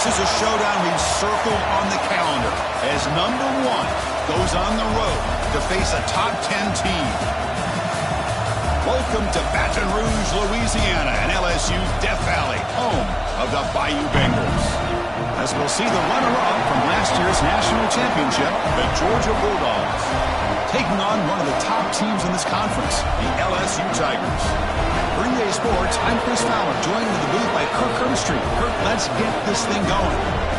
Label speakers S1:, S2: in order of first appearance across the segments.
S1: This is a showdown we've circled on the calendar as number 1 goes on the road to face a top 10 team. Welcome to Baton Rouge, Louisiana, and LSU Death Valley, home of the Bayou Bengals. As we'll see the runner-up from last year's national championship, the Georgia Bulldogs, taking on one of the top teams in this conference, the LSU Tigers. For EA Sports, I'm Chris Fowler, joined in the booth by Kirk Herbstreit. Kirk, let's get this thing going.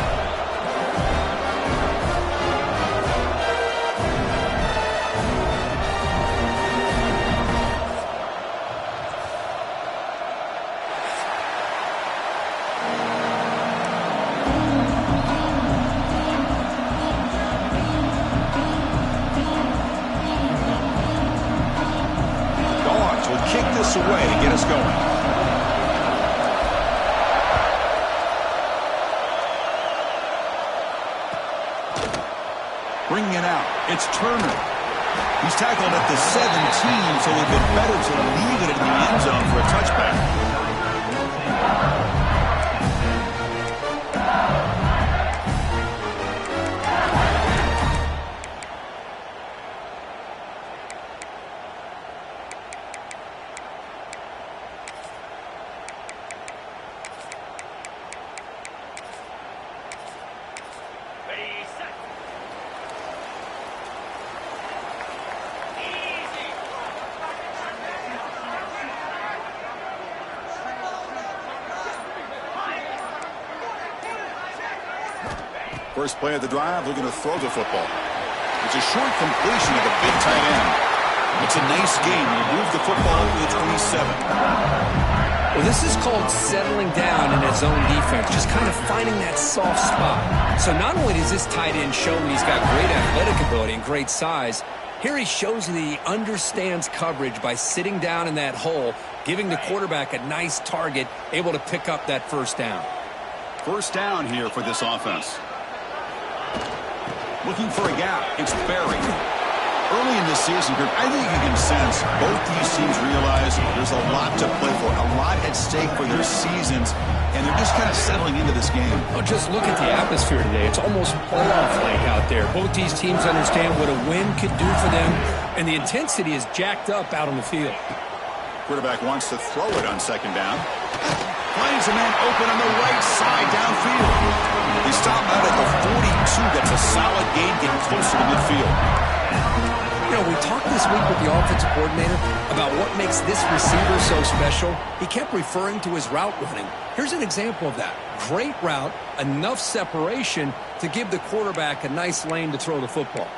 S1: Away to get us going. Bringing it out, it's Turner. He's tackled at the 17, so it would have been better to leave it in the end zone for a touchback. First play of the drive, looking to throw the football. It's a short completion of the big tight end. It's a nice game. He moved the football to the 27.
S2: Well, this is called settling down in his own defense, just kind of finding that soft spot. So not only does this tight end show that he's got great athletic ability and great size, here he shows that he understands coverage by sitting down in that hole, giving the quarterback a nice target, able to pick up that first down.
S1: First down here for this offense. Looking for a gap. It's Berry. Early in this season, I think you can sense both these teams realize there's a lot to play for, a lot at stake for their seasons, and they're just kind of settling into this game.
S2: Oh, just look at the atmosphere today. It's almost playoff-like out there. Both these teams understand what a win could do for them, and the intensity is jacked up out on the field.
S1: Quarterback wants to throw it on second down. Finds a man open on the right side downfield. They stop out at the 42. That's a solid gain, getting closer to midfield.
S2: You know, we talked this week with the offensive coordinator about what makes this receiver so special. He kept referring to his route running. Here's an example of that. Great route, enough separation to give the quarterback a nice lane to throw the football.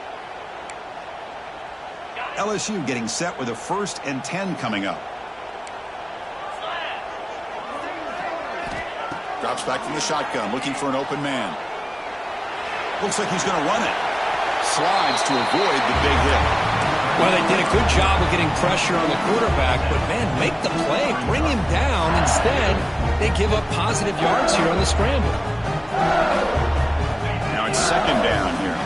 S1: LSU getting set with a 1st and 10 coming up. Drops back from the shotgun, looking for an open man. Looks like he's going to run it. Slides to avoid the big hit.
S2: Well, they did a good job of getting pressure on the quarterback, but, man, make the play, bring him down. Instead, they give up positive yards here on the scramble.
S1: Now it's second down here.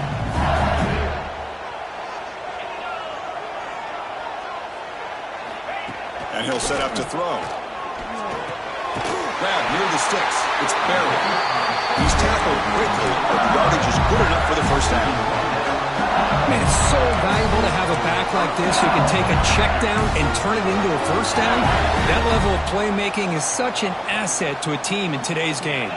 S1: And he'll set up to throw. Grab near the sticks. It's Berry. He's tackled quickly, but the yardage is good enough for the first down.
S2: Man, it's so valuable to have a back like this who can take a check down and turn it into a first down. That level of playmaking is such an asset to a team in today's game.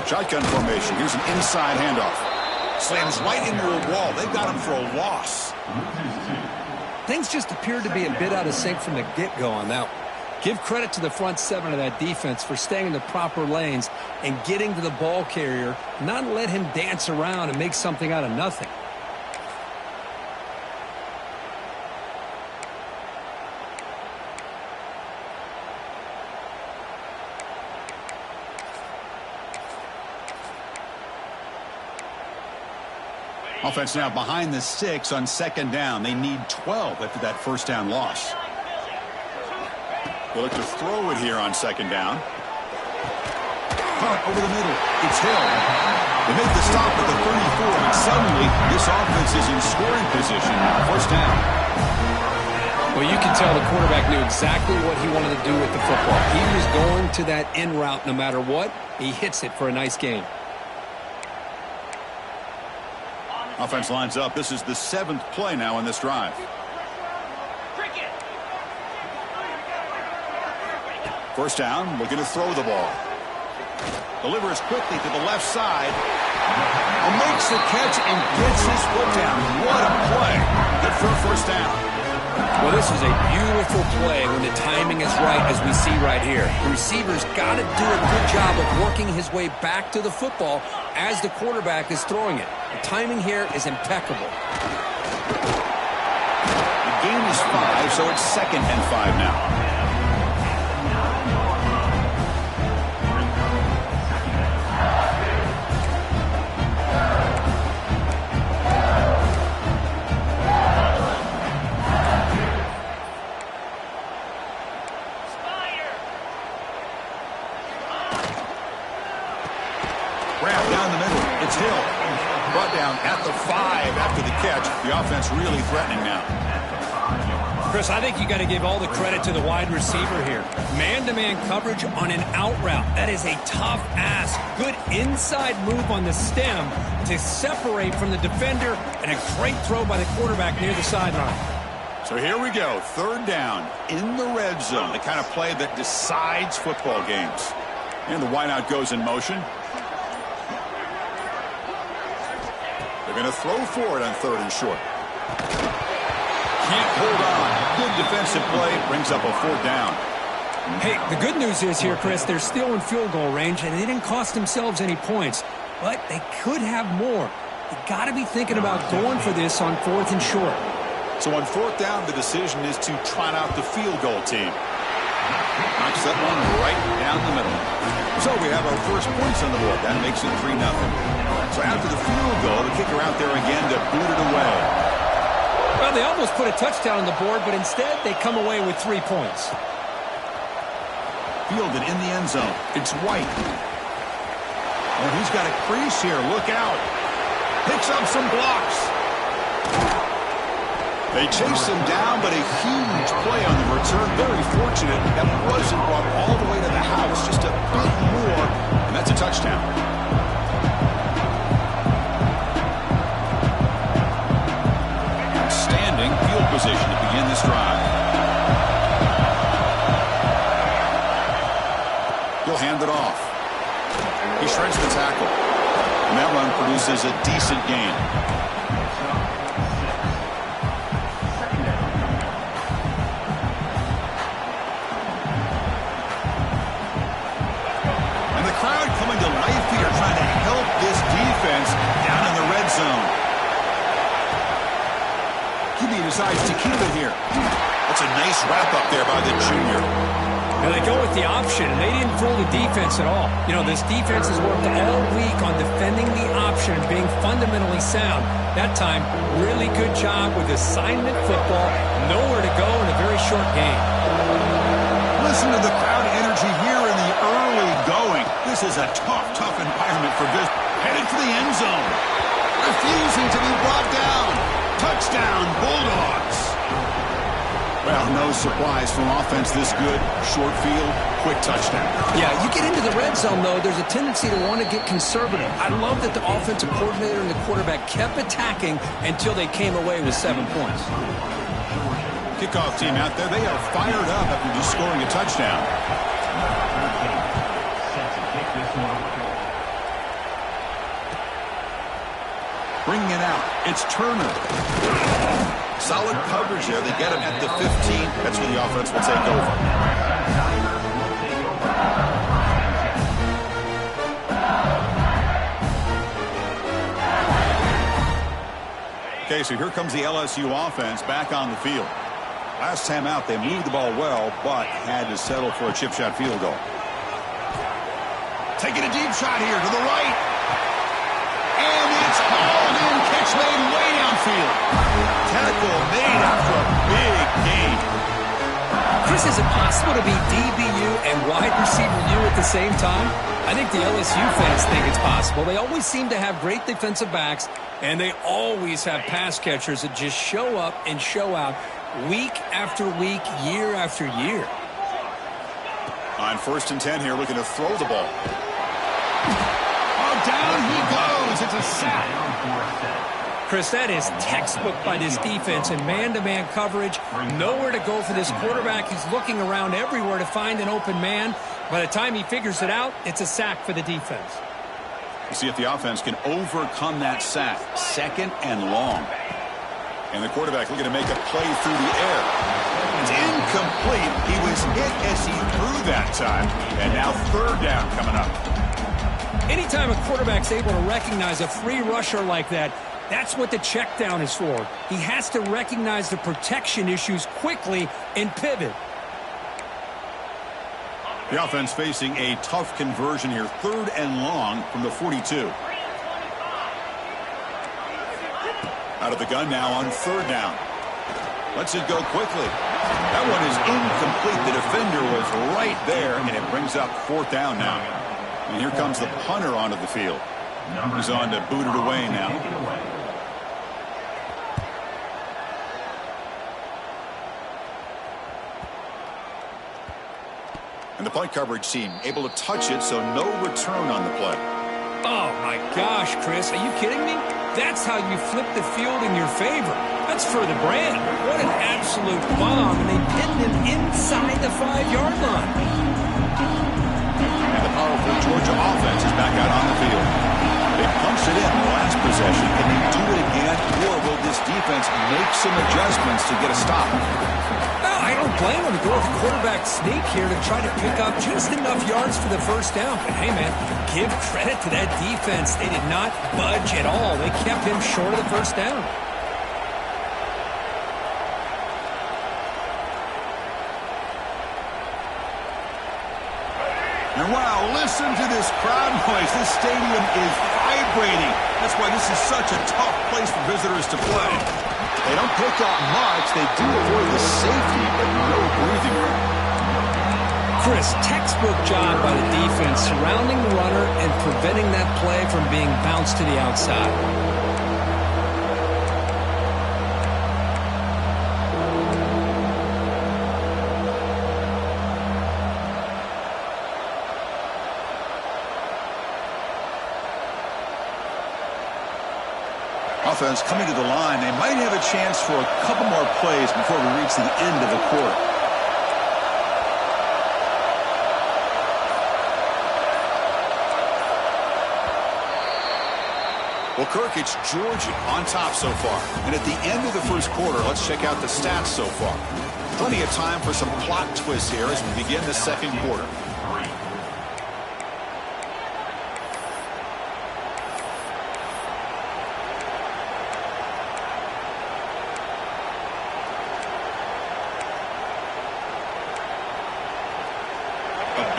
S1: Shotgun formation. Here's an inside handoff. Slams right into a wall. They've got him for a loss.
S2: Things just appeared to be a bit out of sync from the get-go on that one. Give credit to the front 7 of that defense for staying in the proper lanes and getting to the ball carrier, not let him dance around and make something out of nothing.
S1: Offense now behind the 6 on second down. They need 12 after that first down loss. They look to throw it here on second down. Caught over the middle. It's Hill. They make the stop at the 34, and suddenly this offense is in scoring position. First down.
S2: Well, you can tell the quarterback knew exactly what he wanted to do with the football. He was going to that in route no matter what. He hits it for a nice gain.
S1: Offense lines up. This is the 7th play now in this drive. First down, looking to throw the ball. Delivers quickly to the left side. Makes the catch and gets his foot down. What a play. Good for a first down.
S2: Well, this is a beautiful play when the timing is right, as we see right here. The receiver's got to do a good job of working his way back to the football as the quarterback is throwing it. The timing here is impeccable.
S1: The gain is 5, so it's 2nd and 5 now. Brought down at the 5 after the catch. The offense really threatening now.
S2: Chris, I think you got to give all the credit to the wide receiver here. Man-to-man coverage on an out route. That is a tough ask. Good inside move on the stem to separate from the defender, and a great throw by the quarterback near the sideline.
S1: So here we go. 3rd down in the red zone. The kind of play that decides football games. And the wideout goes in motion. They're going to throw for it on 3rd and short. Can't hold on. Good defensive play. Brings up a 4th down.
S2: Hey, the good news is here, Chris, they're still in field goal range, and they didn't cost themselves any points. But they could have more. You got to be thinking about going for this on 4th and short.
S1: So on 4th down, the decision is to trot out the field goal team. Knocks that one right down the middle. So we have our first points on the board. That makes it 3-0. So after the field goal, the kicker out there again to boot it away.
S2: Well, they almost put a touchdown on the board, but instead they come away with 3 points.
S1: Fielded in the end zone. It's White. Oh, he's got a crease here. Look out. Picks up some blocks. They chase him down, but a huge play on the return. Very fortunate that wasn't brought all the way to the house. Just a bit more, and that's a touchdown. Outstanding field position to begin this drive. He'll hand it off. He shreds the tackle. And that run produces a decent gain. Decides to keep it here. That's a nice wrap-up there by the junior.
S2: Now they go with the option, and they didn't fool the defense at all. You know, this defense has worked all week on defending the option and being fundamentally sound. That time, really good job with assignment football. Nowhere to go in a very short game.
S1: Listen to the crowd energy here in the early going. This is a tough environment for this. Headed for the end zone. Refusing to be brought down. Touchdown, Bulldogs. Well, no surprise from offense this good. Short field, quick touchdown.
S2: Yeah, you get into the red zone, though, there's a tendency to want to get conservative. I love that the offensive coordinator and the quarterback kept attacking until they came away with 7 points.
S1: Kickoff team out there, they are fired up after just scoring a touchdown. Bringing it out, it's Turner. Solid coverage there. They get him at the 15. That's where the offense will take over. Okay, so here comes the LSU offense back on the field. Last time out, they moved the ball well, but had to settle for a chip shot field goal. Taking a deep shot here to the right. And it's hauled in. Catch made way downfield. Tackle made after a big gain.
S2: Chris, is it possible to be DBU and wide receiver U at the same time? I think the LSU fans think it's possible. They always seem to have great defensive backs, and they always have pass catchers that just show up and show out. week after week, year after year.
S1: On 1st and 10 here, looking to throw the ball. Oh, down he goes. It's a sack.
S2: Chris, that is textbook by this defense in man-to-man coverage. Nowhere to go for this quarterback. He's looking around everywhere to find an open man. By the time he figures it out, it's a sack for the defense.
S1: We'll see if the offense can overcome that sack. 2nd and long. And the quarterback looking to make a play through the air. It's incomplete. He was hit as he threw that time. And now 3rd down coming up.
S2: Anytime a quarterback's able to recognize a free rusher like that, that's what the check down is for. He has to recognize the protection issues quickly and pivot.
S1: The offense facing a tough conversion here. 3rd and long from the 42. Out of the gun now on 3rd down. Lets it go quickly. That one is incomplete. The defender was right there, and it brings up 4th down now. And here comes the punter onto the field. He's on to boot it away now. And the punt coverage team able to touch it, so no return on the play.
S2: Oh, my gosh, Chris. Are you kidding me? That's how you flip the field in your favor. That's for the brand. What an absolute bomb. And they pinned him inside the 5-yard line.
S1: And the powerful Georgia offense is back out on the field. They punched it in the last possession. Can they do it again, or will this defense make some adjustments to get a stop?
S2: No, I don't blame them to go with the quarterback sneak here to try to pick up just enough yards for the 1st down. But, hey, man, give credit to that defense. They did not budge at all. They kept him short of the 1st down.
S1: And wow, listen to this crowd noise. This stadium is vibrating. That's why this is such a tough place for visitors to play. They don't pick up much. They do avoid the safety, but no breathing room.
S2: Chris, textbook job by the defense surrounding the runner and preventing that play from being bounced to the outside.
S1: Offense coming to the line. They might have a chance for a couple more plays before we reach the end of the quarter. Well, Kirk, it's Georgia on top so far. And at the end of the 1st quarter, let's check out the stats so far. Plenty of time for some plot twists here as we begin the 2nd quarter.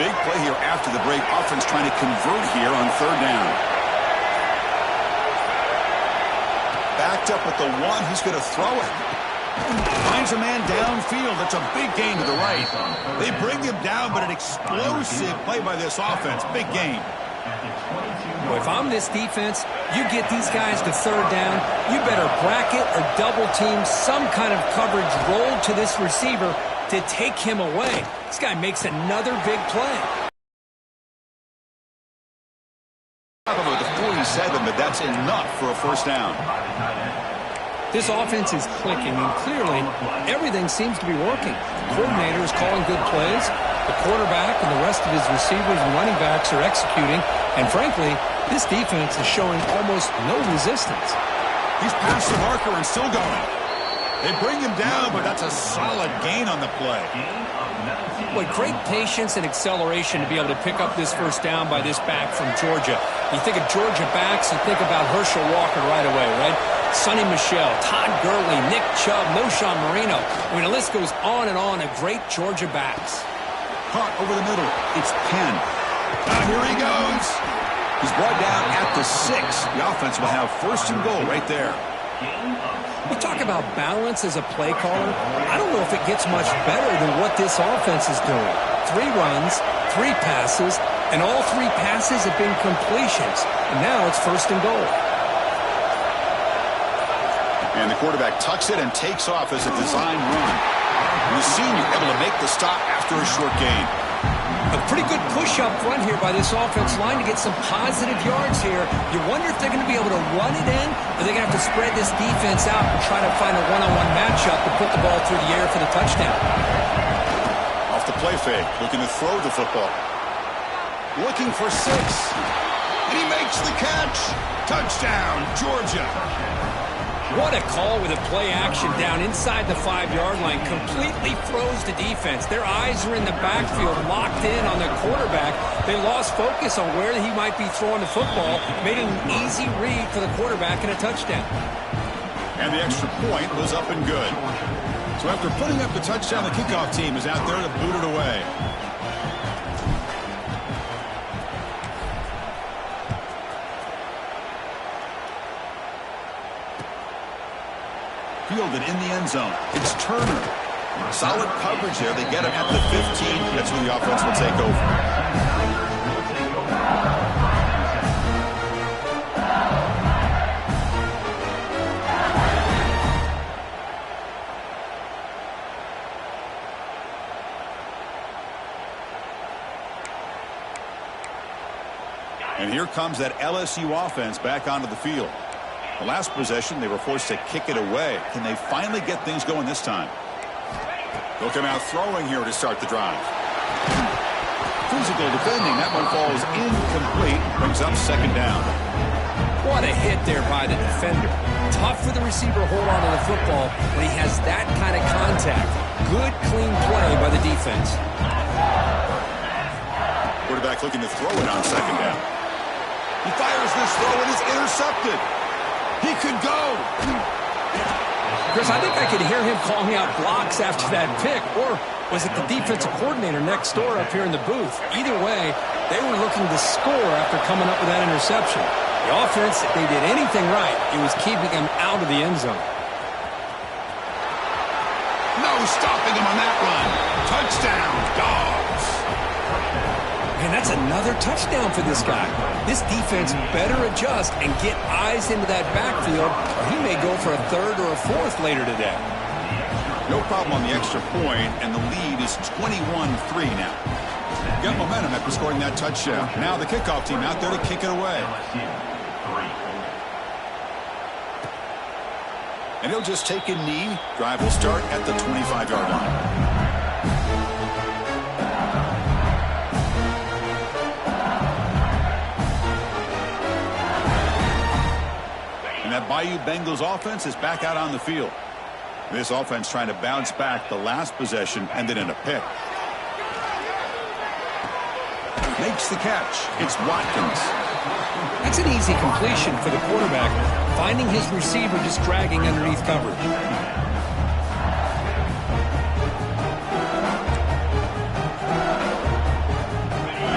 S1: Big play here after the break. Offense trying to convert here on 3rd down. Backed up at the 1. He's going to throw it. Finds a man downfield. That's a big gain to the right. They bring him down, but an explosive play by this offense. Big gain.
S2: Well, if I'm this defense, you get these guys to 3rd down, you better bracket or double team some kind of coverage roll to this receiver to take him away. This guy makes another big play.
S1: About the 47, but that's enough for a 1st down.
S2: This offense is clicking, and clearly everything seems to be working. The coordinator is calling good plays. The quarterback and the rest of his receivers and running backs are executing. And frankly, this defense is showing almost no resistance.
S1: He's past the marker and still going. They bring him down, but that's a solid gain on the play.
S2: Boy, great patience and acceleration to be able to pick up this 1st down by this back from Georgia. You think of Georgia backs, you think about Herschel Walker right away, right? Sonny Michel, Todd Gurley, Nick Chubb, Knowshon Marino. I mean, the list goes on and on of great Georgia backs.
S1: Caught over the middle. It's Penn. Here he goes. He's brought down at the 6. The offense will have 1st and goal right there.
S2: We talk about balance as a play caller. I don't know if it gets much better than what this offense is doing. 3 runs, 3 passes, and all 3 passes have been completions. And now it's 1st and goal.
S1: And the quarterback tucks it and takes off as a design run. And the senior able to make the stop after a short gain.
S2: A pretty good push up front here by this offense line to get some positive yards here. You wonder if they're going to be able to run it in, or they're going to have to spread this defense out and try to find a one-on-one matchup to put the ball through the air for the touchdown.
S1: Off the play fake, looking to throw the football. Looking for 6. And he makes the catch. Touchdown, Georgia.
S2: What a call with a play action down inside the 5-yard line. Completely throws the defense. Their eyes are in the backfield, locked in on the quarterback. They lost focus on where he might be throwing the football, made an easy read for the quarterback and a touchdown.
S1: And the extra point was up and good. So after putting up the touchdown, the kickoff team is out there to boot it away. Fielded in the end zone. It's Turner. Solid coverage there. They get him at the 15. That's where the offense will take over. And here comes that LSU offense back onto the field. The last possession, they were forced to kick it away. Can they finally get things going this time? They'll come out throwing here to start the drive. Physical defending. That one falls incomplete. Brings up second down.
S2: What a hit there by the defender. Tough for the receiver to hold on to the football when he has that kind of contact. Good, clean play by the defense.
S1: Quarterback looking to throw it on second down. He fires this throw and is intercepted. He could go.
S2: Chris, I think I could hear him calling out blocks after that pick. Or was it the defensive coordinator next door up here in the booth? Either way, they were looking to score after coming up with that interception. The offense, if they did anything right, it was keeping him out of the end zone.
S1: No stopping him on that run. Touchdown, Dogs.
S2: And that's another touchdown for this guy. This defense better adjust and get eyes into that backfield, or he may go for a 3rd or a 4th later today.
S1: No problem on the extra point, and the lead is 21-3 now. Got momentum after scoring that touchdown. Now the kickoff team out there to kick it away. And he'll just take a knee. Drive will start at the 25-yard line. And that Bayou Bengals offense is back out on the field. This offense trying to bounce back the last possession, ended in a pick. Makes the catch. It's Watkins.
S2: That's an easy completion for the quarterback, finding his receiver just dragging underneath coverage.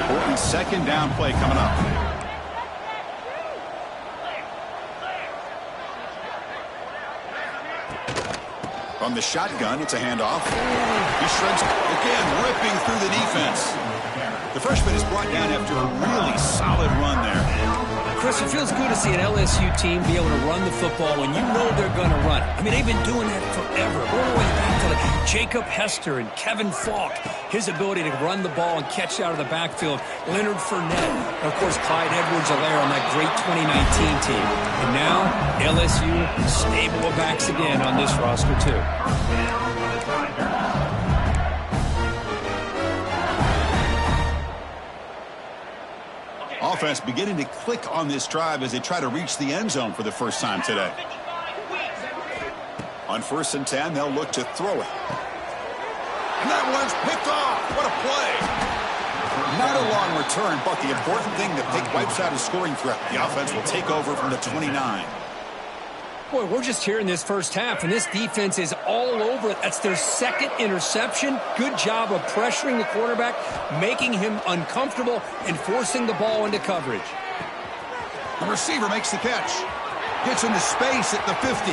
S1: Important second down play coming up. From the shotgun, it's a handoff. He shreds again, ripping through the defense. The freshman is brought down after a really solid run there.
S2: Chris, it feels good to see an LSU team be able to run the football when you know they're going to run it. I mean, they've been doing that forever, all the way back to Jacob Hester and Kevin Falk. His ability to run the ball and catch out of the backfield. Leonard Fournette, and of course, Clyde Edwards-Helaire on that great 2019 team. And now, LSU stable of backs again on this roster, too.
S1: Offense beginning to click on this drive as they try to reach the end zone for the first time today. On 1st and 10, they'll look to throw it. And that one's picked off. What a play. Not a long return, but the important thing that wipes out a scoring threat. The offense will take over from the 29.
S2: Boy, we're just here in this first half, and this defense is all over it. That's their 2nd interception. Good job of pressuring the quarterback, making him uncomfortable, and forcing the ball into coverage.
S1: The receiver makes the catch. Gets into space at the 50.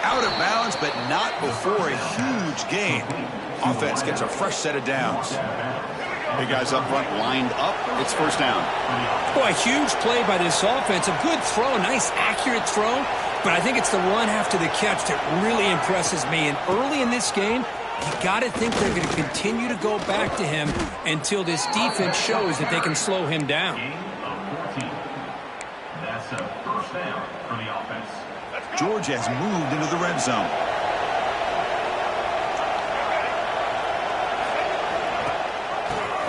S1: Out of bounds, but not before a huge gain. Offense gets a fresh set of downs. Big guys up front lined up. It's first down.
S2: Boy, a huge play by this offense. A good throw, a nice accurate throw. But I think it's the run after the catch that really impresses me. And early in this game, you got to think they're going to continue to go back to him until this defense shows that they can slow him down.
S3: That's a first down for the offense.
S1: Georgia has moved into the red zone.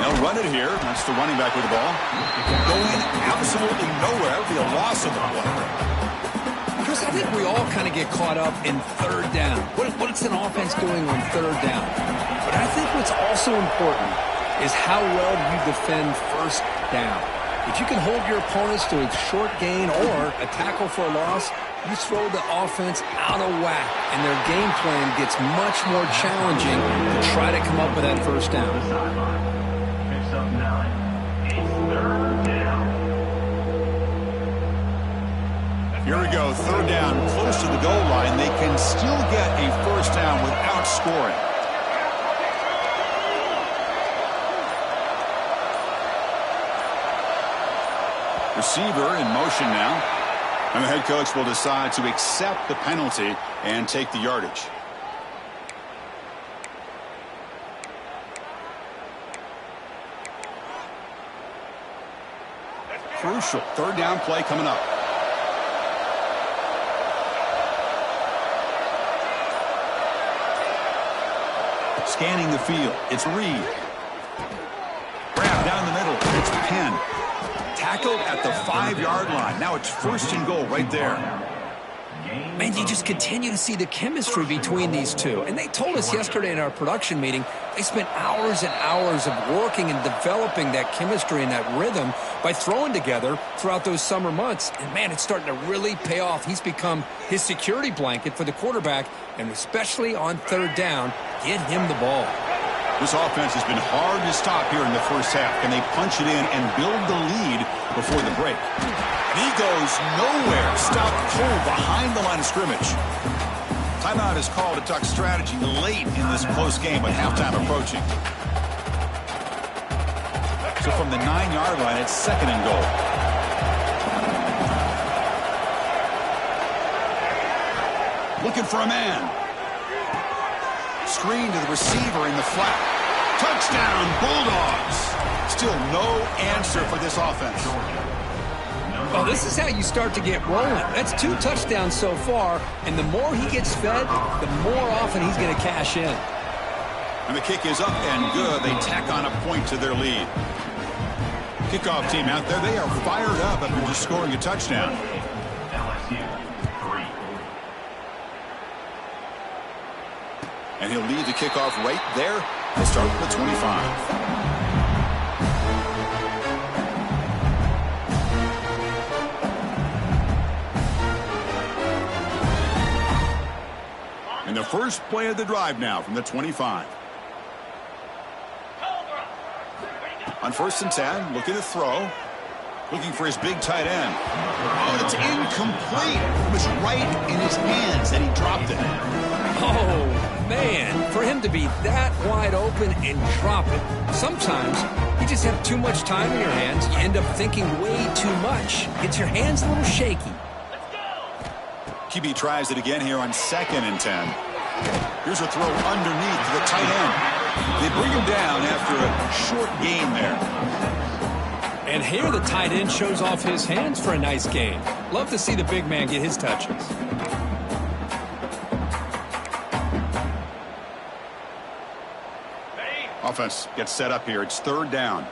S1: They'll run it here. That's the running back with the ball. Going absolutely nowhere. It'll be a loss of the play.
S2: Chris, I think we all kind of get caught up in third down. What's an offense doing on third down? But I think what's also important is how well you defend first down. If you can hold your opponents to a short gain or a tackle for a loss, you throw the offense out of whack, and their game plan gets much more challenging to try to come up with that first down.
S3: Picks up 9. It's third down.
S1: Here we go, third down, close to the goal line. They can still get a first down without scoring. Receiver in motion now. And the head coach will decide to accept the penalty and take the yardage. Crucial third down play coming up. Scanning the field. It's Reed. Grab down the middle. It's Penn. Tackled at the 5-yard line. Now it's first and goal right there.
S2: Man, you just continue to see the chemistry between these two. And they told us yesterday in our production meeting, they spent hours and hours of working and developing that chemistry and that rhythm by throwing together throughout those summer months. And, man, it's starting to really pay off. He's become his security blanket for the quarterback, and especially on third down, get him the ball.
S1: This offense has been hard to stop here in the first half. Can they punch it in and build the lead before the break? And he goes nowhere. Stopped cold behind the line of scrimmage. Timeout is called to talk strategy late in this close game with halftime approaching. So from the 9-yard line, it's second and goal. Looking for a man. Screen to the receiver in the flat. Touchdown, Bulldogs. Still no answer for this offense.
S2: Well, this is how you start to get rolling. That's 2 touchdowns so far, and the more he gets fed, the more often he's going to cash in.
S1: And the kick is up and good. They tack on a point to their lead. Kickoff team out there, they are fired up after just scoring a touchdown.
S3: LSU 3.
S1: And he'll lead the kickoff right there. They start with the 25. And the first play of the drive now from the 25. On first and 10, looking to throw. Looking for his big tight end. Oh, it's incomplete. It was right in his hands, and he dropped it.
S2: Oh, man, for him to be that wide open and drop it. Sometimes you just have too much time in your hands. You end up thinking way too much. Gets your hands a little shaky.
S1: QB tries it again here on second and 10. Here's a throw underneath to the tight end. They bring him down after a short gain there.
S2: And here the tight end shows off his hands for a nice gain. Love to see the big man get his touches.
S1: Offense gets set up here. It's third down.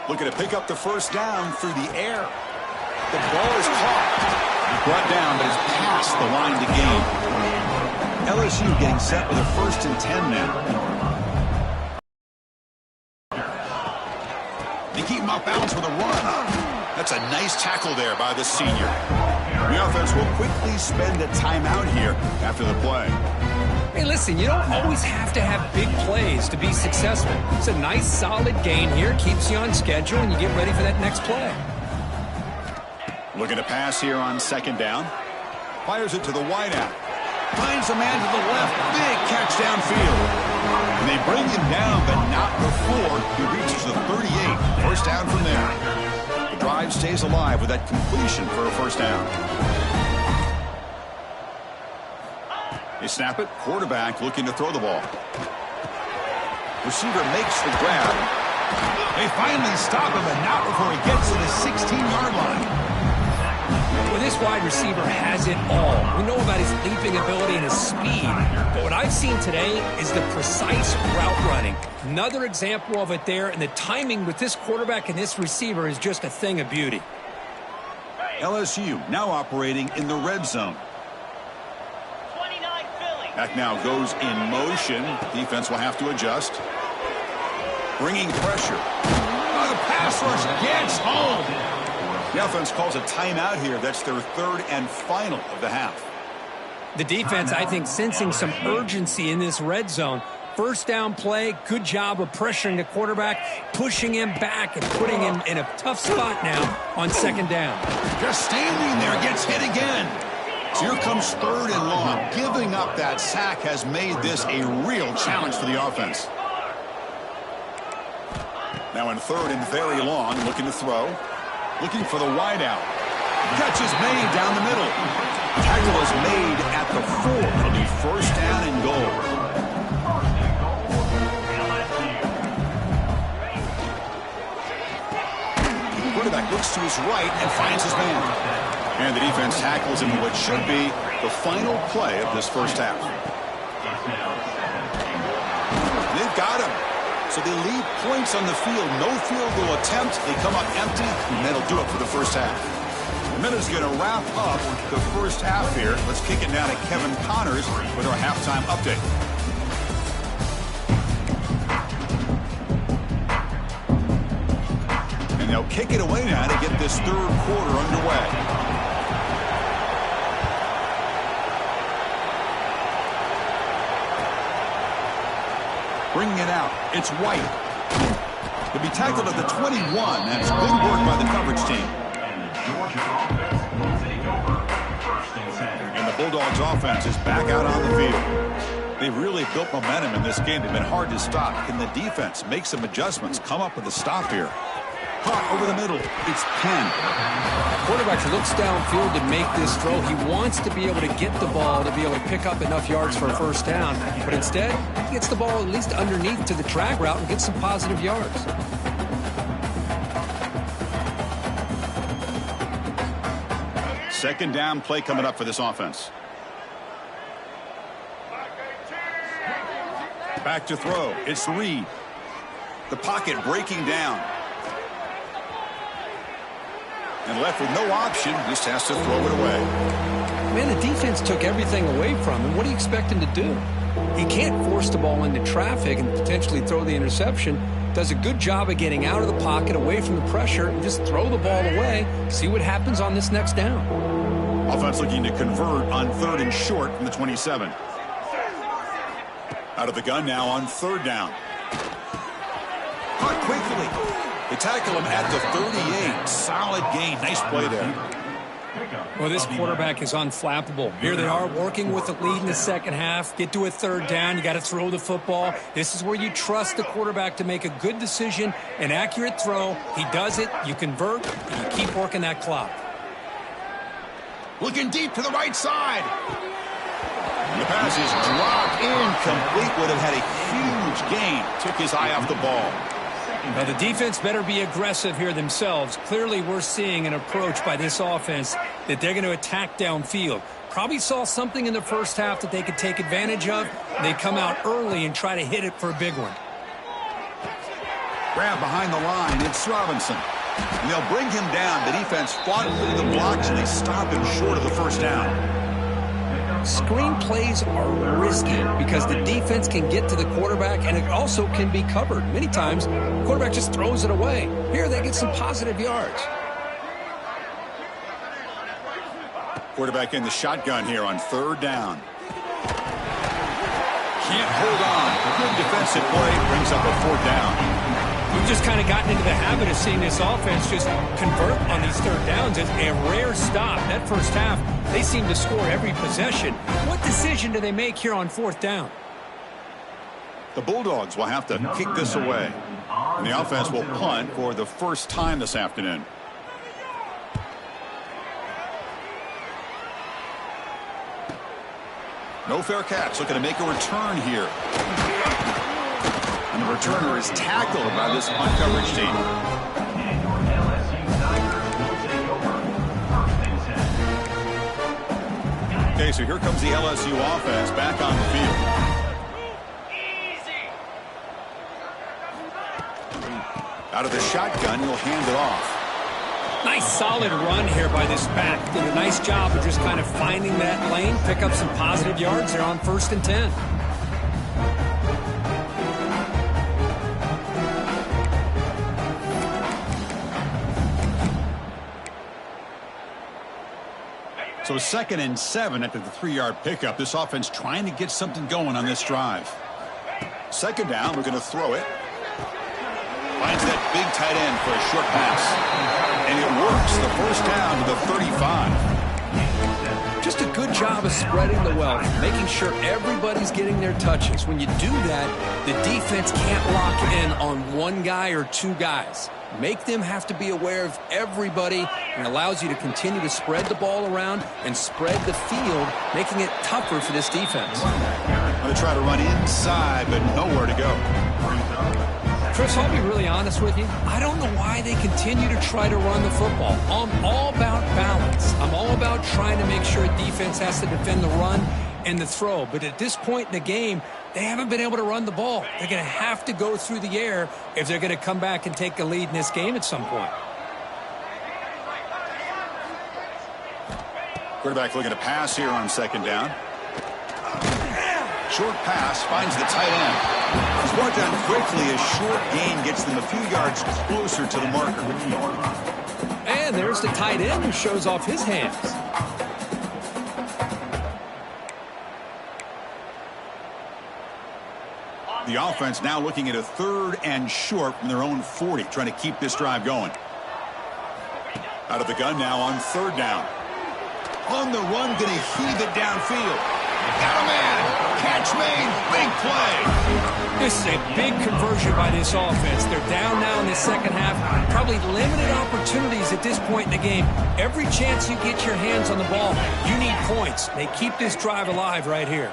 S1: Looking to pick up the first down through the air. The ball is caught. Brought down, but is past the line to gain. LSU getting set with a first and 10 now. They keep him off balance with a run. That's a nice tackle there by the senior. The offense will quickly spend a timeout here after the play.
S2: Hey, listen, you don't always have to have big plays to be successful. It's a nice, solid gain here. Keeps you on schedule, and you get ready for that next play.
S1: Looking to pass here on second down. Fires it to the wideout. Finds a man to the left. Big catch downfield. And they bring him down, but not before he reaches the 38. First down from there. The drive stays alive with that completion for a first down. They snap it. Quarterback looking to throw the ball. Receiver makes the grab. They finally stop him, but not before he gets to the 16-yard line.
S2: Well, this wide receiver has it all. We know about his leaping ability and his speed, but what I've seen today is the precise route running. Another example of it there, and the timing with this quarterback and this receiver is just a thing of beauty.
S1: LSU now operating in the red zone. Back now goes in motion. Defense will have to adjust. Bringing pressure. Oh, the pass rush gets home. The offense calls a timeout here. That's their third and final of the half.
S2: The defense, I think, sensing some urgency in this red zone. First down play, good job of pressuring the quarterback, pushing him back and putting him in a tough spot now on second down.
S1: Just standing there, gets hit again. So here comes third and long. Giving up that sack has made this a real challenge for the offense. Now in third and very long, looking to throw. Looking for the wide out. Catch is made down the middle. Tackle is made at the 4. It'll be first down and goal. The quarterback looks to his right and finds his man. And the defense tackles him in what should be the final play of this first half. They've got him. So they leave points on the field. No field goal attempt. They come up empty, and that'll do it for the first half. The minute's going to wrap up the first half here. Let's kick it now to Kevin Connors with our halftime update. And they'll kick it away now to get this third quarter underway. Bringing it out. It's White. He'll be tackled at the 21. That's good work by the coverage team. And the Bulldogs offense is back out on the field. They've really built momentum in this game. They've been hard to stop. Can the defense make some adjustments, come up with a stop here? Caught over the middle. It's Penn.
S2: Quarterback looks downfield to make this throw. He wants to be able to get the ball to be able to pick up enough yards for a first down. But instead, he gets the ball at least underneath to the track route and gets some positive yards.
S1: Second down play coming up for this offense. Back to throw. It's Reed. The pocket breaking down. And left with no option, just has to throw it away.
S2: Man, the defense took everything away from him. What do you expect him to do? He can't force the ball into traffic and potentially throw the interception. Does a good job of getting out of the pocket, away from the pressure, and just throw the ball away. See what happens on this next down.
S1: Offense looking to convert on third and short from the 27. Out of the gun now on third down. Caught quickly. They tackle him at the 38. Solid gain. Nice play there.
S2: Well, this quarterback is unflappable. Here they are working with the lead in the second half. Get to a third down. You got to throw the football. This is where you trust the quarterback to make a good decision, an accurate throw. He does it. You convert. And you keep working that clock.
S1: Looking deep to the right side. The pass is dropped incomplete. Would have had a huge gain. Took his eye off the ball.
S2: Now, the defense better be aggressive here themselves. Clearly, we're seeing an approach by this offense that they're going to attack downfield. Probably saw something in the first half that they could take advantage of. They come out early and try to hit it for a big one.
S1: Grab behind the line. It's Robinson. And they'll bring him down. The defense fought through the blocks, and they stop him short of the first down.
S2: Screen plays are risky because the defense can get to the quarterback, and it also can be covered. Many times, the quarterback just throws it away. Here, they get some positive yards.
S1: Quarterback in the shotgun here on third down. Can't hold on. A good defensive play brings up a fourth down.
S2: We've just kind of gotten into the habit of seeing this offense just convert on these third downs. It's a rare stop. That first half, they seem to score every possession. What decision do they make here on fourth down?
S1: The Bulldogs will have to kick this away. And the offense will punt for the first time this afternoon. No fair catch. Looking to make a return here. And the returner is tackled by this punt coverage team.
S3: And your LSU Tigers will take over. First and 10.
S1: Okay, so here comes the LSU offense back on the field. Out of the shotgun, he'll hand it off.
S2: Nice solid run here by this back. Did a nice job of just kind of finding that lane, pick up some positive yards there on 1st and 10.
S1: So 2nd and 7 after the 3-yard pickup. This offense trying to get something going on this drive. 2nd down, we're going to throw it. Finds that big tight end for a short pass. And it works. The 1st down to the 35.
S2: Just a good job of spreading the wealth, making sure everybody's getting their touches. When you do that, the defense can't lock in on one guy or two guys. Make them have to be aware of everybody, and allows you to continue to spread the ball around and spread the field, making it tougher for this defense.
S1: Going to try to run inside, but nowhere to go.
S2: Chris, I'll be really honest with you. I don't know why they continue to try to run the football. I'm all about balance. I'm all about trying to make sure a defense has to defend the run and the throw. But at this point in the game, they haven't been able to run the ball. They're going to have to go through the air if they're going to come back and take a lead in this game at some point.
S1: Quarterback looking to pass here on 2nd down. Short pass finds the tight end. He's brought down quickly. A short gain gets them a few yards closer to the marker.
S2: And there's the tight end who shows off his hands.
S1: The offense now looking at a 3rd and short from their own 40, trying to keep this drive going. Out of the gun now on 3rd down. On the run, going to heave it downfield. Got a man. Catch made. Big play.
S2: This is a big conversion by this offense. They're down now in the 2nd half. Probably limited opportunities at this point in the game. Every chance you get your hands on the ball, you need points. They keep this drive alive right here.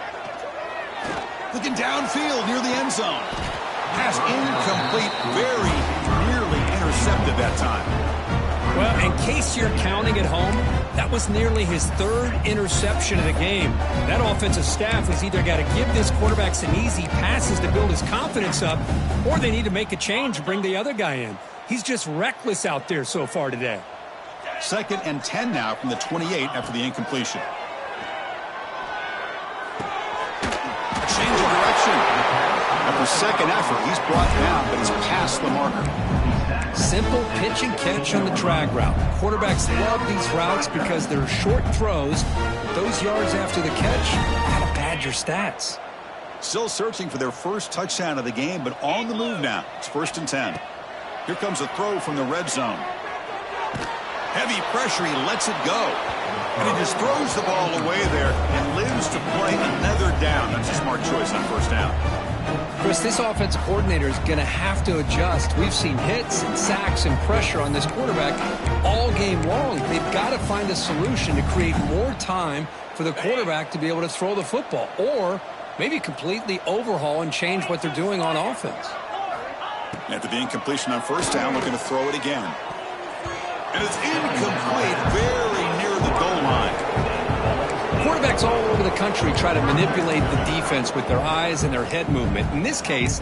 S1: Looking downfield near the end zone. Pass incomplete. Very nearly intercepted that time.
S2: Well, in case you're counting at home, that was nearly his 3rd interception of the game. That offensive staff has either got to give this quarterback some easy passes to build his confidence up, or they need to make a change and bring the other guy in. He's just reckless out there so far today.
S1: 2nd and 10 now from the 28 after the incompletion. Change of direction. After 2nd effort, he's brought down, but he's past the marker.
S2: Simple pitch and catch on the drag route. Quarterbacks love these routes because they're short throws. But those yards after the catch, gotta pad your stats.
S1: Still searching for their first touchdown of the game, but on the move now. It's 1st and 10. Here comes a throw from the red zone. Heavy pressure, he lets it go. And he just throws the ball away there and lives to play another down. That's a smart choice on 1st down.
S2: Chris, this offensive coordinator is going to have to adjust. We've seen hits and sacks and pressure on this quarterback all game long. They've got to find a solution to create more time for the quarterback to be able to throw the football, or maybe completely overhaul and change what they're doing on offense.
S1: After the incompletion on 1st down, looking to throw it again. And it's incomplete, very near the goal line.
S2: Quarterbacks all over the country try to manipulate the defense with their eyes and their head movement. In this case,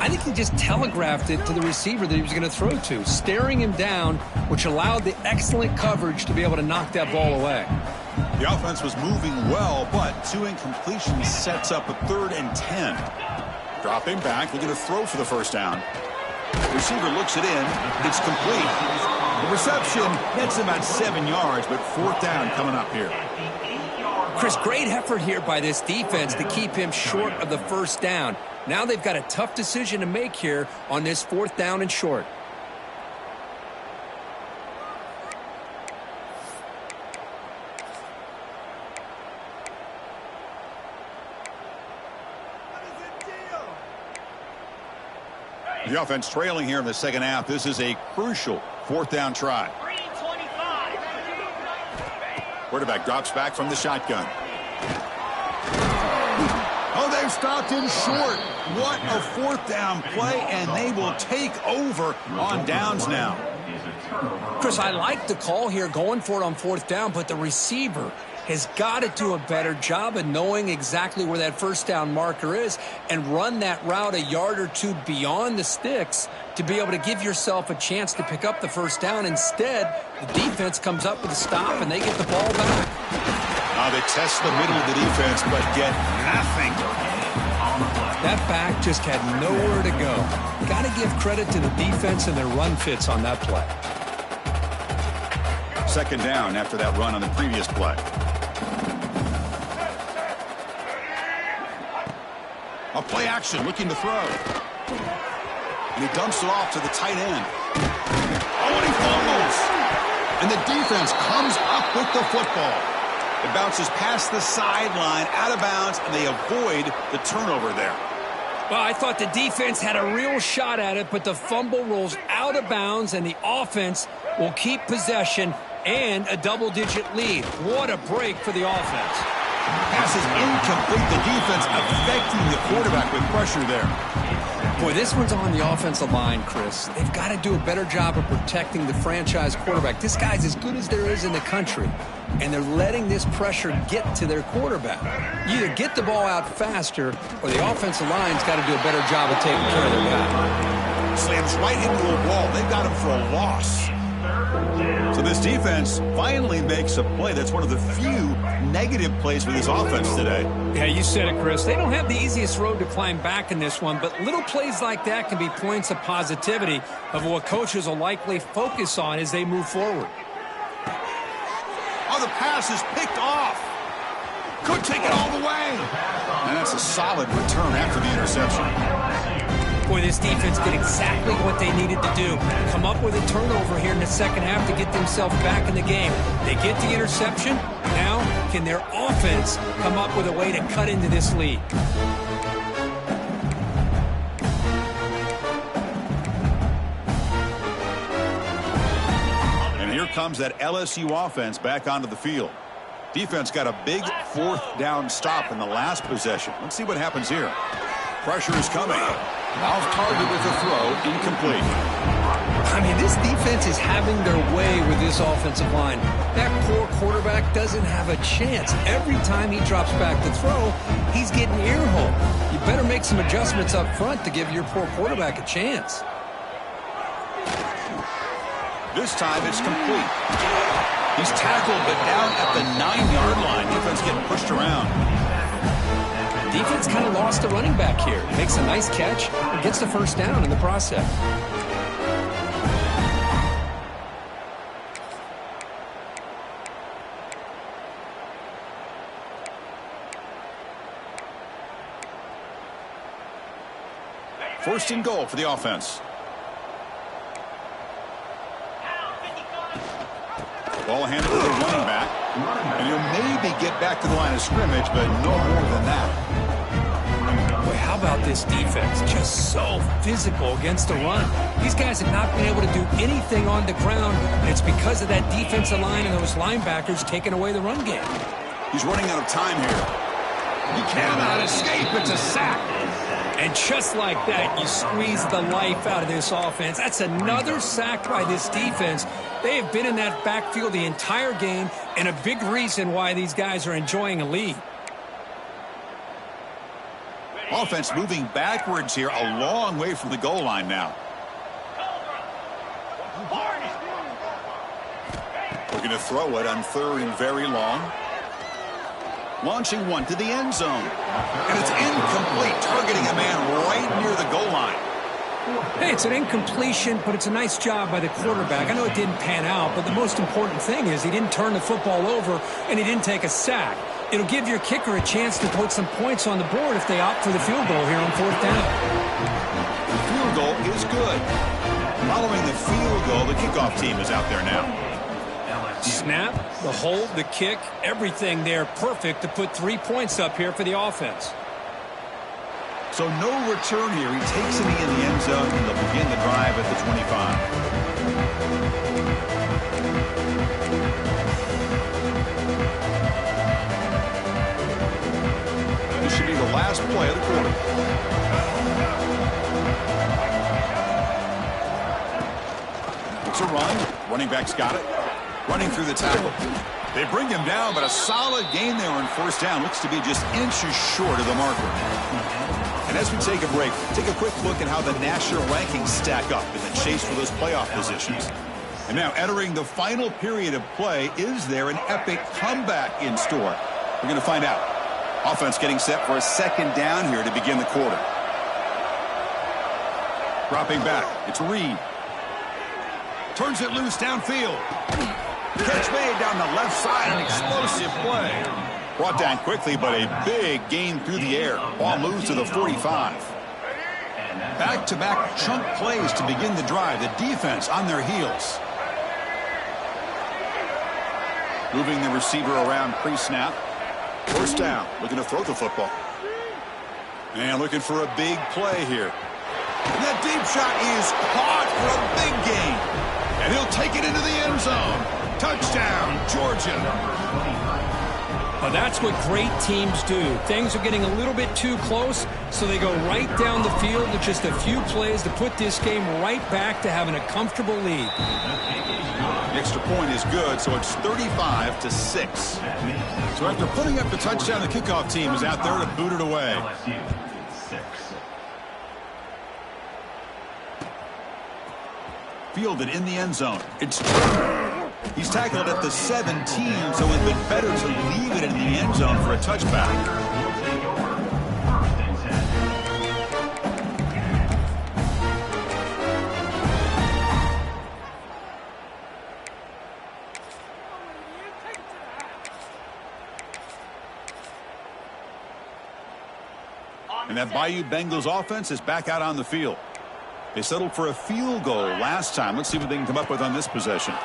S2: I think he just telegraphed it to the receiver that he was going to throw to, staring him down, which allowed the excellent coverage to be able to knock that ball away.
S1: The offense was moving well, but 2 incompletions sets up a 3rd and 10. Dropping back, looking to throw for the 1st down. The receiver looks it in. It's complete. The reception nets about 7 yards, but 4th down coming up here.
S2: Chris, great effort here by this defense to keep him short of the 1st down. Now they've got a tough decision to make here on this 4th down and short.
S1: The offense trailing here in the 2nd half. This is a crucial 4th down try. Quarterback drops back from the shotgun. drive stopped in short. What a fourth down play, and they will take over on downs now.
S2: Chris, I like the call here going for it on fourth down, but the receiver has got to do a better job of knowing exactly where that first down marker is and run that route a yard or two beyond the sticks to be able to give yourself a chance to pick up the first down. Instead, the defense comes up with a stop and they get the ball back.
S1: They test the middle of the defense but get nothing.
S2: That back just had nowhere to go. Got to give credit to the defense and their run fits on that play.
S1: Second down after that run on the previous play. A play action, looking to throw. And he dumps it off to the tight end. Oh, and he fumbles. And the defense comes up with the football. It bounces past the sideline, out of bounds, and they avoid the turnover there.
S2: Well, I thought the defense had a real shot at it, but the fumble rolls out of bounds, and the offense will keep possession and a double-digit lead. What a break for the offense.
S1: Pass is incomplete. The defense affecting the quarterback with pressure there.
S2: Boy, this one's on the offensive line, Chris. They've got to do a better job of protecting the franchise quarterback. This guy's as good as there is in the country, and they're letting this pressure get to their quarterback. You either get the ball out faster, or the offensive line's got to do a better job of taking care of their guy.
S1: Slams right into a wall. They've got him for a loss. So this defense finally makes a play. That's one of the few negative plays for this offense today.
S2: Yeah, you said it, Chris. They don't have the easiest road to climb back in this one, but little plays like that can be points of positivity of what coaches will likely focus on as they move forward.
S1: Oh, the pass is picked off. Could take it all the way. And that's a solid return after the interception.
S2: Boy, this defense did exactly what they needed to do. Come up with a turnover here in the second half to get themselves back in the game. They get the interception. Now, can their offense come up with a way to cut into this lead?
S1: And here comes that LSU offense back onto the field. Defense got a big fourth down stop in the last possession. Let's see what happens here. Pressure is coming. Off target with a throw, incomplete.
S2: I mean, this defense is having their way with this offensive line. That poor quarterback doesn't have a chance. Every time he drops back to throw, he's getting ear-hole. You better make some adjustments up front to give your poor quarterback a chance.
S1: This time it's complete. He's tackled, but down at the 9-yard line. Defense getting pushed around.
S2: Defense kind of lost a running back here. Makes a nice catch and gets the first down in the process.
S1: First and goal for the offense. Ball handed to the running back. And he'll maybe get back to the line of scrimmage, but no more than that.
S2: Boy, how about this defense? Just so physical against the run. These guys have not been able to do anything on the ground, and it's because of that defensive line and those linebackers taking away the run game.
S1: He's running out of time here. He cannot escape. It's a sack.
S2: And just like that, you squeeze the life out of this offense. That's another sack by this defense. They have been in that backfield the entire game, and a big reason why these guys are enjoying a lead.
S1: Offense moving backwards here, a long way from the goal line now. Looking to throw it on third and very long. Launching one to the end zone. And it's incomplete, targeting a man right near the goal line.
S2: Hey, it's an incompletion, but it's a nice job by the quarterback. I know it didn't pan out, but the most important thing is he didn't turn the football over and he didn't take a sack. It'll give your kicker a chance to put some points on the board if they opt for the field goal here on fourth down.
S1: The field goal is good. Following the field goal, the kickoff team is out there now.
S2: Snap, the hold, the kick, everything there perfect to put 3 points up here for the offense.
S1: So no return here. He takes it in the end zone, and they'll begin the drive at the 25. This should be the last play of the quarter. It's a run. Running back's got it. Running through the tackle. They bring him down, but a solid gain there on first down. Looks to be just inches short of the marker. And as we take a break, take a quick look at how the national rankings stack up in the chase for those playoff positions. And now entering the final period of play, is there an epic comeback in store? We're going to find out. Offense getting set for a second down here to begin the quarter. Dropping back. It's Reed. Turns it loose downfield. Catch made down the left side. An explosive play. Brought down quickly, but a big gain through the air. Ball moves to the 45. Back-to-back chunk plays to begin the drive. The defense on their heels. Moving the receiver around pre-snap. First down, looking to throw the football. And looking for a big play here. And that deep shot is caught for a big gain. And he'll take it into the end zone. Touchdown, Georgia.
S2: Well, that's what great teams do. Things are getting a little bit too close, so they go right down the field with just a few plays to put this game right back to having a comfortable lead.
S1: The extra point is good, so it's 35-6. So after putting up the touchdown, the kickoff team is out there to boot it away. Fielded in the end zone. It's he's tackled at the 17, so it would be better to leave it in the end zone for a touchback. And that Bayou Bengals offense is back out on the field. They settled for a field goal last time. Let's see what they can come up with on this possession.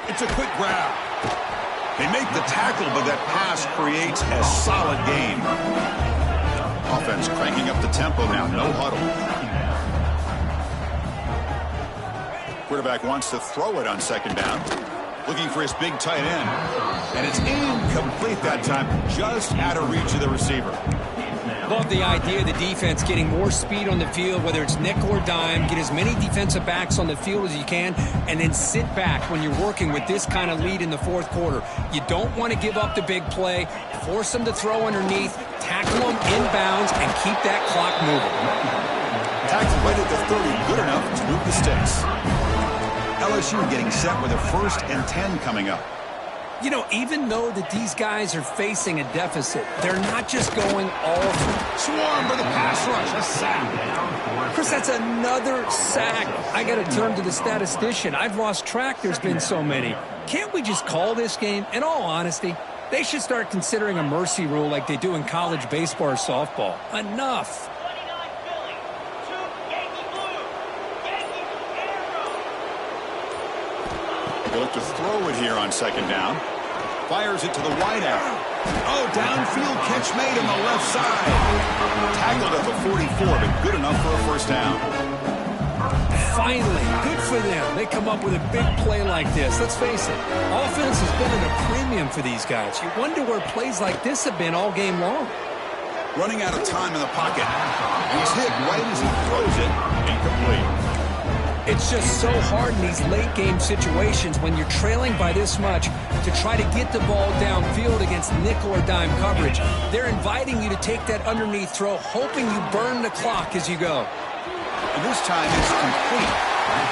S1: It's a quick grab. They make the tackle, but that pass creates a solid gain. Offense cranking up the tempo now. No huddle. Quarterback wants to throw it on second down. Looking for his big tight end. And it's incomplete that time. Just out of reach of the receiver.
S2: Love the idea of the defense getting more speed on the field, whether it's nickel or dime. Get as many defensive backs on the field as you can, and then sit back when you're working with this kind of lead in the fourth quarter. You don't want to give up the big play. Force them to throw underneath, tackle them inbounds, and keep that clock moving.
S1: Tackle right at the 30, good enough to move the sticks. LSU getting set with a 1st and 10 coming up.
S2: You know, even though that these guys are facing a deficit, they're not just going all through.
S1: Swarm for the pass rush, a sack.
S2: Chris, that's another sack. I got to turn to the statistician. I've lost track. There's been so many. Can't we just call this game? In all honesty, they should start considering a mercy rule like they do in college baseball or softball. Enough.
S1: They look to throw it here on second down. Fires it to the wideout. Oh, downfield catch made on the left side. Tackled at the 44, but good enough for a first down.
S2: Finally, good for them. They come up with a big play like this. Let's face it, offense has been at a premium for these guys. You wonder where plays like this have been all game long.
S1: Running out of time in the pocket. He's hit right as he throws it. Incomplete.
S2: It's just so hard in these late-game situations when you're trailing by this much to try to get the ball downfield against nickel or dime coverage. They're inviting you to take that underneath throw, hoping you burn the clock as you go.
S1: And this time it's complete.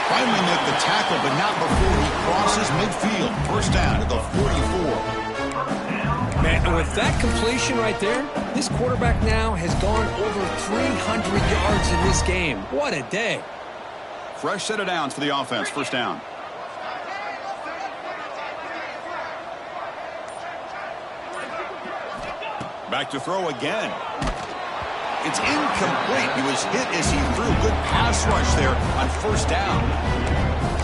S1: Finally make the tackle, but not before he crosses midfield. First down at the 44.
S2: Man, and with that completion right there, this quarterback now has gone over 300 yards in this game. What a day.
S1: Fresh set of downs for the offense. First down. Back to throw again. It's incomplete. He was hit as he threw. Good pass rush there on first down.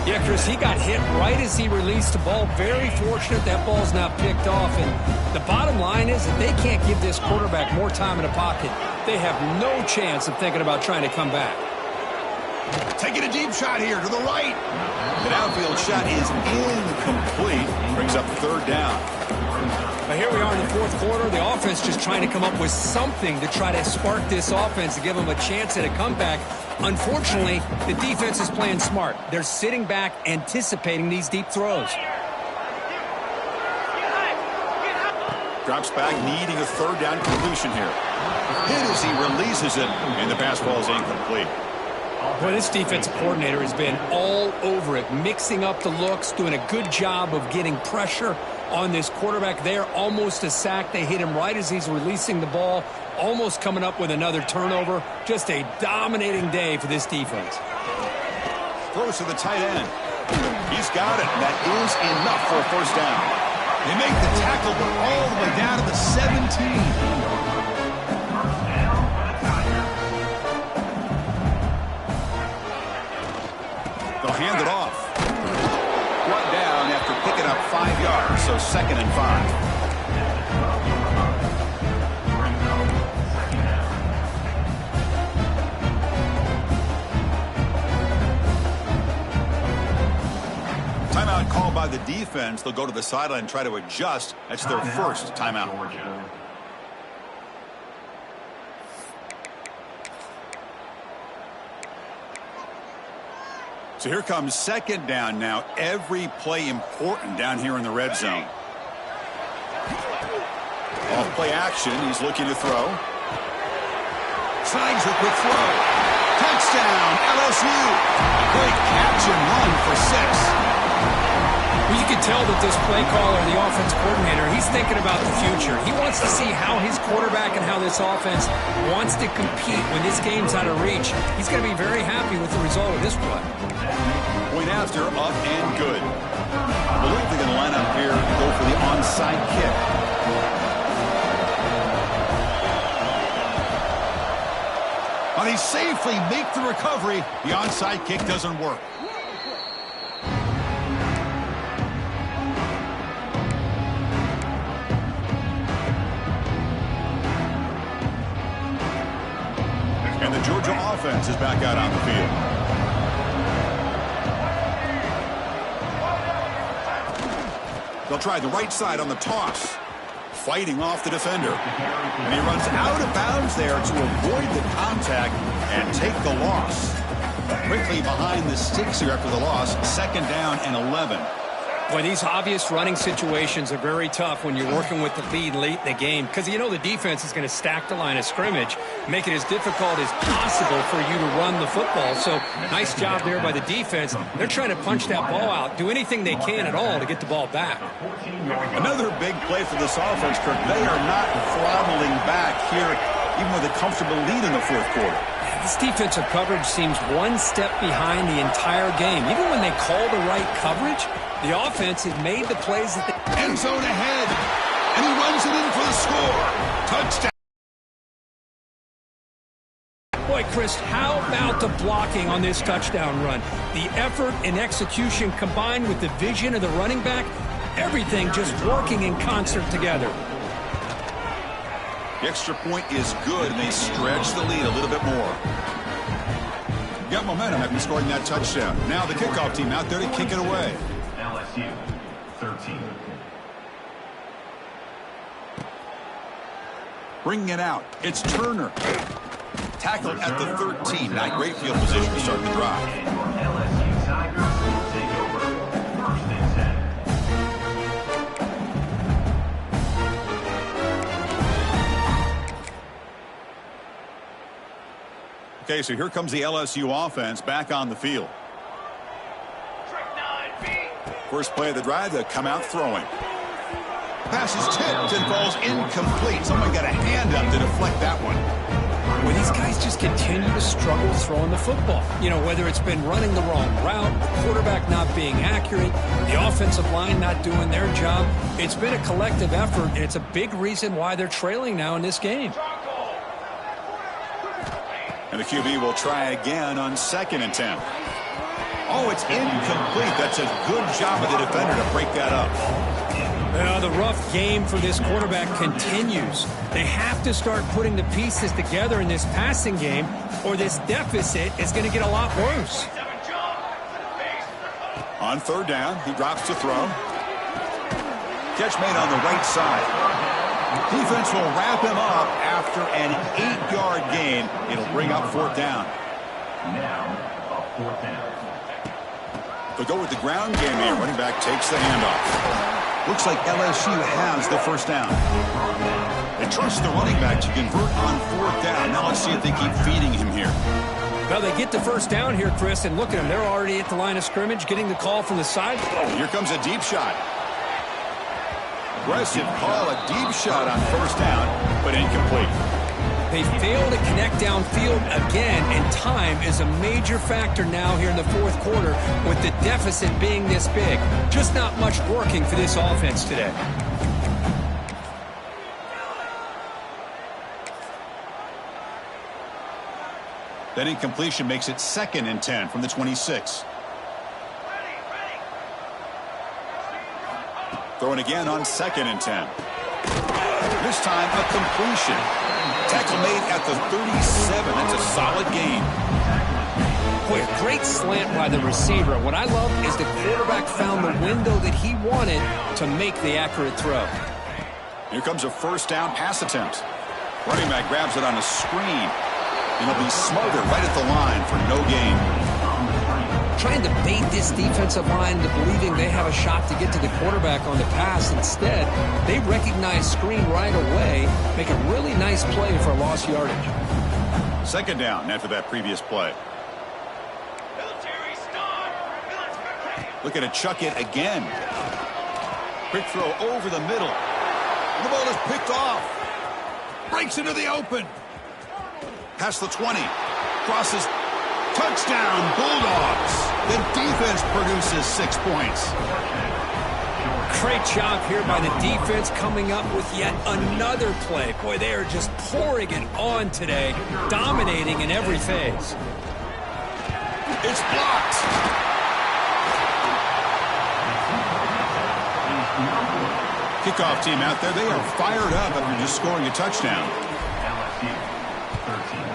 S2: Yeah, Chris, he got hit right as he released the ball. Very fortunate that ball's not picked off. And the bottom line is that they can't give this quarterback more time in the pocket. They have no chance of thinking about trying to come back.
S1: Taking a deep shot here to the right. The downfield shot is incomplete. Brings up third down.
S2: But here we are in the fourth quarter. The offense just trying to come up with something to try to spark this offense to give them a chance at a comeback. Unfortunately, the defense is playing smart. They're sitting back, anticipating these deep throws.
S1: Drops back, needing a third down completion here. Hit as he releases it, and the pass ball is incomplete.
S2: Boy, this defensive coordinator has been all over it, mixing up the looks, doing a good job of getting pressure on this quarterback there. Almost a sack. They hit him right as he's releasing the ball, almost coming up with another turnover. Just a dominating day for this defense.
S1: Throws to the tight end. He's got it. That is enough for a first down. They make the tackle, but all the way down to the 17. They'll hand it off. Brought down after picking up 5 yards, so 2nd and 5. Timeout called by the defense. They'll go to the sideline and try to adjust. That's their first timeout. So here comes 2nd down now. Every play important down here in the red zone. Off play action. He's looking to throw. Slides a quick throw. Touchdown, LSU. Great catch and run for 6.
S2: Well, you can tell that this play caller, the offense coordinator, he's thinking about the future. He wants to see how his quarterback and how this offense wants to compete when this game's out of reach. He's going to be very happy with the result of this play.
S1: Point after, up and good. I believe they're going to line up here and go for the onside kick. Well, they safely make the recovery. The onside kick doesn't work. And the Georgia offense is back out on the field. They'll try the right side on the toss. Fighting off the defender. And he runs out of bounds there to avoid the contact and take the loss. Quickly behind the sticks here after the loss. 2nd down and 11.
S2: Boy, these obvious running situations are very tough when you're working with the lead late in the game because you know the defense is going to stack the line of scrimmage, make it as difficult as possible for you to run the football. So nice job there by the defense. They're trying to punch that ball out, do anything they can at all to get the ball back.
S1: Another big play for this offense, Kirk. They are not throttling back here, even with a comfortable lead in the fourth quarter.
S2: This defensive coverage seems one step behind the entire game. Even when they call the right coverage, the offense has made the plays that they...
S1: End zone ahead, and he runs it in for the score. Touchdown.
S2: Boy, Chris, how about the blocking on this touchdown run? The effort and execution combined with the vision of the running back, everything just working in concert together.
S1: The extra point is good, and they stretch the lead a little bit more. Got momentum after scoring that touchdown. Now the kickoff team out there to kick it away.
S3: LSU 13.
S1: Bringing it out. It's Turner. Tackled at the 13. Not great field position to start the drive.
S3: And your LSU Tigers will take over 1st and 10.
S1: Okay, so here comes the LSU offense back on the field. First play of the drive, they'll come out throwing. Pass is tipped and falls incomplete. Someone got a hand up to deflect that one.
S2: Well, these guys just continue to struggle throwing the football. You know, whether it's been running the wrong route, the quarterback not being accurate, the offensive line not doing their job. It's been a collective effort, and it's a big reason why they're trailing now in this game.
S1: And the QB will try again on 2nd and 10. Oh, it's incomplete. That's a good job of the defender to break that up.
S2: The rough game for this quarterback continues. They have to start putting the pieces together in this passing game, or this deficit is going to get a lot worse.
S1: On 3rd down, he drops to throw. Catch made on the right side. Defense will wrap him up after an 8-yard gain. It'll bring up 4th down.
S3: Now, a 4th down.
S1: They'll go with the ground game here. Running back takes the handoff. Looks like LSU has the 1st down. They trust the running back to convert on 4th down. Now let's see if they keep feeding him here.
S2: Well, they get the 1st down here, Chris, and look at them. They're already at the line of scrimmage, getting the call from the side.
S1: Oh, here comes a deep shot. Aggressive call, a deep shot on 1st down, but incomplete.
S2: They fail to connect downfield again, and time is a major factor now here in the 4th quarter with the deficit being this big. Just not much working for this offense today.
S1: That incompletion makes it 2nd and 10 from the 26. Throwing again on 2nd and 10. This time a completion. Tackle made at the 37. That's a solid gain.
S2: Boy, a great slant by the receiver. What I love is the quarterback found the window that he wanted to make the accurate throw.
S1: Here comes a 1st down pass attempt. Running back grabs it on a screen. And he'll be smothered right at the line for no gain.
S2: Trying to bait this defensive line into believing they have a shot to get to the quarterback on the pass. Instead, they recognize screen right away, make a really nice play for lost yardage.
S1: 2nd down after that previous play. Looking to chuck it again. Quick throw over the middle. And the ball is picked off. Breaks into the open. Past the 20. Crosses. Touchdown, Bulldogs. The defense produces 6 points.
S2: Great job here by the defense coming up with yet another play. Boy, they are just pouring it on today, dominating in every phase.
S1: It's blocked. Kickoff team out there. They are fired up after just scoring a touchdown.
S3: LSU 13.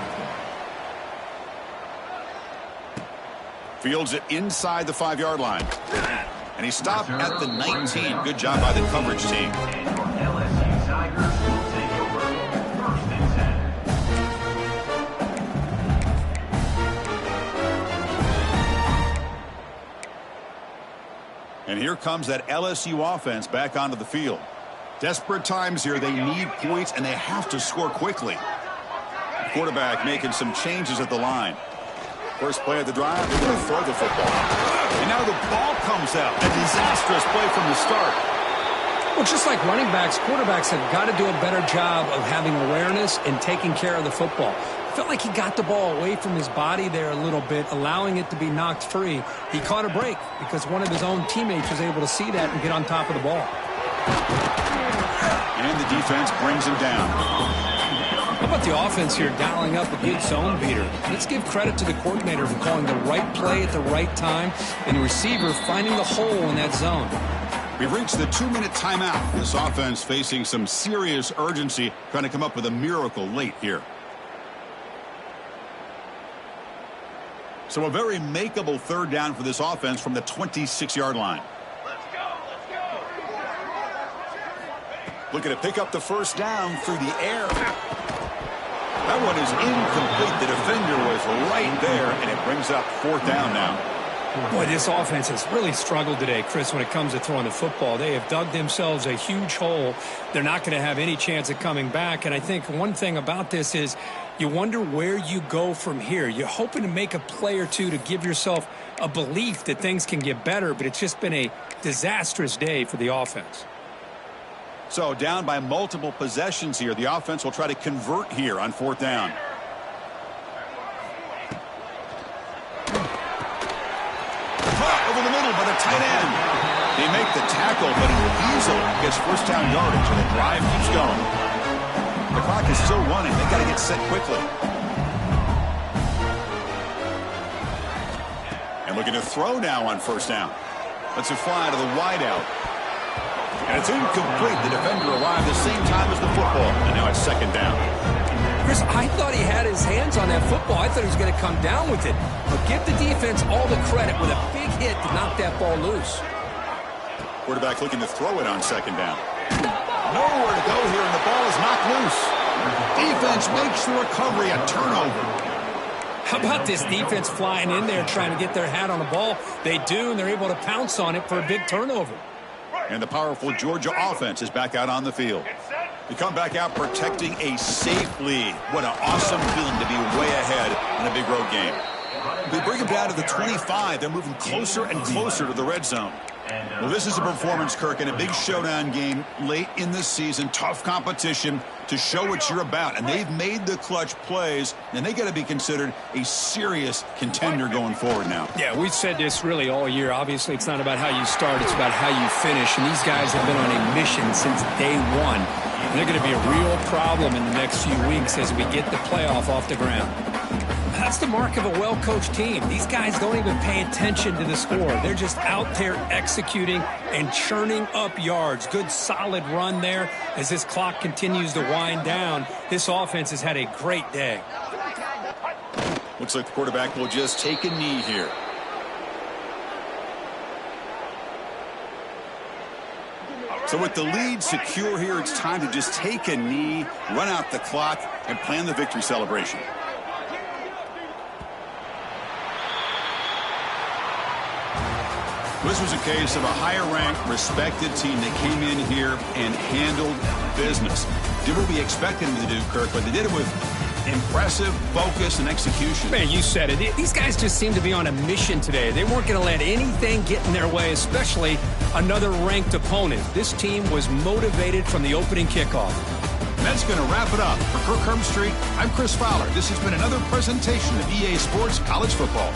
S1: Fields it inside the 5-yard line. And he stopped at the 19. Good job by the coverage team.
S3: And your LSU Tigers will take over 1st and 10.
S1: And here comes that LSU offense back onto the field. Desperate times here. They need points, and they have to score quickly. The quarterback making some changes at the line. First play of the drive, they're going to throw the football. And now the ball comes out. A disastrous play from the start.
S2: Well, just like running backs, quarterbacks have got to do a better job of having awareness and taking care of the football. Felt like he got the ball away from his body there a little bit, allowing it to be knocked free. He caught a break because one of his own teammates was able to see that and get on top of the ball.
S1: And the defense brings him down.
S2: How about the offense here dialing up a good zone beater? Let's give credit to the coordinator for calling the right play at the right time and the receiver finding the hole in that zone.
S1: We've reached the 2-minute timeout. This offense facing some serious urgency, trying to come up with a miracle late here. So a very makeable 3rd down for this offense from the 26-yard line. Looking to pick up the 1st down through the air. That one is incomplete. The defender was right there, and it brings up 4th down now.
S2: Boy, this offense has really struggled today, Chris, when it comes to throwing the football. They have dug themselves a huge hole. They're not going to have any chance of coming back. And I think one thing about this is you wonder where you go from here. You're hoping to make a play or two to give yourself a belief that things can get better, but it's just been a disastrous day for the offense.
S1: So down by multiple possessions here. The offense will try to convert here on 4th down. Caught over the middle by the tight end. They make the tackle, but easily gets 1st down yardage, and the drive keeps going. The clock is still running. They got to get set quickly. And looking to throw now on 1st down. Let's it fly to the wideout. And it's incomplete. The defender arrived the same time as the football. And now it's 2nd down.
S2: Chris, I thought he had his hands on that football. I thought he was going to come down with it. But give the defense all the credit with a big hit to knock that ball loose.
S1: Quarterback looking to throw it on second down. Nowhere to go here, and the ball is knocked loose. Defense makes the recovery a turnover.
S2: How about this defense flying in there trying to get their hat on the ball? They do, and they're able to pounce on it for a big turnover.
S1: And the powerful Georgia offense is back out on the field. They come back out protecting a safe lead. What an awesome feeling to be way ahead in a big road game. They bring them down to the 25. They're moving closer and closer to the red zone. Well, this is a performance, Kirk, in a big showdown game late in the season. Tough competition to show what you're about. And they've made the clutch plays, and they got to be considered a serious contender going forward now.
S2: Yeah, we've said this really all year. Obviously, it's not about how you start. It's about how you finish. And these guys have been on a mission since day one. And they're going to be a real problem in the next few weeks as we get the playoff off the ground. That's the mark of a well-coached team. These guys don't even pay attention to the score. They're just out there executing and churning up yards. Good, solid run there as this clock continues to wind down. This offense has had a great day.
S1: Looks like the quarterback will just take a knee here. So with the lead secure here, it's time to just take a knee, run out the clock, and plan the victory celebration. This was a case of a higher-ranked, respected team that came in here and handled business. Did what we expected them to do, Kirk, but they did it with impressive focus and execution.
S2: Man, you said it. These guys just seem to be on a mission today. They weren't going to let anything get in their way, especially another ranked opponent. This team was motivated from the opening kickoff.
S1: And that's going to wrap it up. For Kirk Herbstreit, I'm Chris Fowler. This has been another presentation of EA Sports College Football.